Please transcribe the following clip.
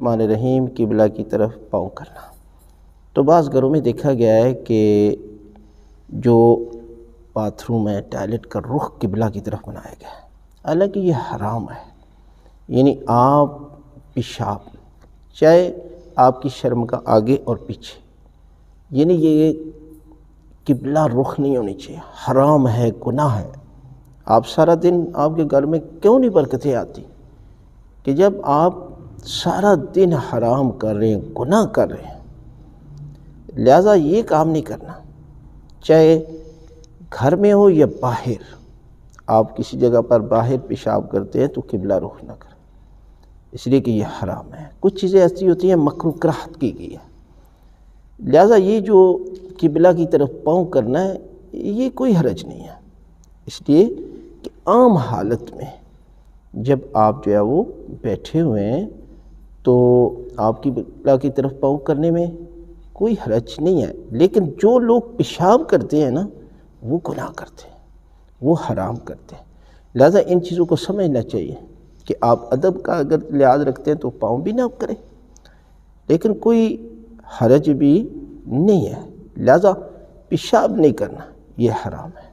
الرحمن الرحیم قبلہ کی طرف پاؤں کرنا۔ تو بعض گھروں میں دیکھا گیا ہے کہ جو باتھ روم ہے، ٹوائلٹ کا رخ قبلہ کی طرف بنایا گیا ہے، حالانکہ یہ حرام ہے۔ یعنی آپ پیشاب، چاہے آپ کی شرم کا آگے اور پیچھے، یعنی یہ قبلہ رخ نہیں ہونی چاہیے، حرام ہے، گناہ ہے۔ آپ سارا دن آپ کے گھر میں کیوں نہیں برکتیں آتی کہ جب آپ سارا دن حرام کر رہے ہیں، گناہ کر رہے ہیں، لہٰذا یہ کام نہیں کرنا، چاہے گھر میں ہو یا باہر۔ آپ کسی جگہ پر باہر پیشاب کرتے ہیں تو قبلہ رخ نہ کریں، اس لیے کہ یہ حرام ہے۔ کچھ چیزیں ایسی ہوتی ہیں مکروہ کراہت کی گئی ہے، لہٰذا یہ جو قبلہ کی طرف پاؤں کرنا ہے یہ کوئی حرج نہیں ہے، اس لیے کہ عام حالت میں جب آپ جو ہے وہ بیٹھے ہوئے ہیں تو آپ کی قبلہ کی طرف پاؤں کرنے میں کوئی حرج نہیں ہے، لیکن جو لوگ پیشاب کرتے ہیں نا وہ گناہ کرتے ہیں، وہ حرام کرتے ہیں۔ لہٰذا ان چیزوں کو سمجھنا چاہیے کہ آپ ادب کا اگر لحاظ رکھتے ہیں تو پاؤں بھی نہ کریں، لیکن کوئی حرج بھی نہیں ہے، لہٰذا پیشاب نہیں کرنا یہ حرام ہے۔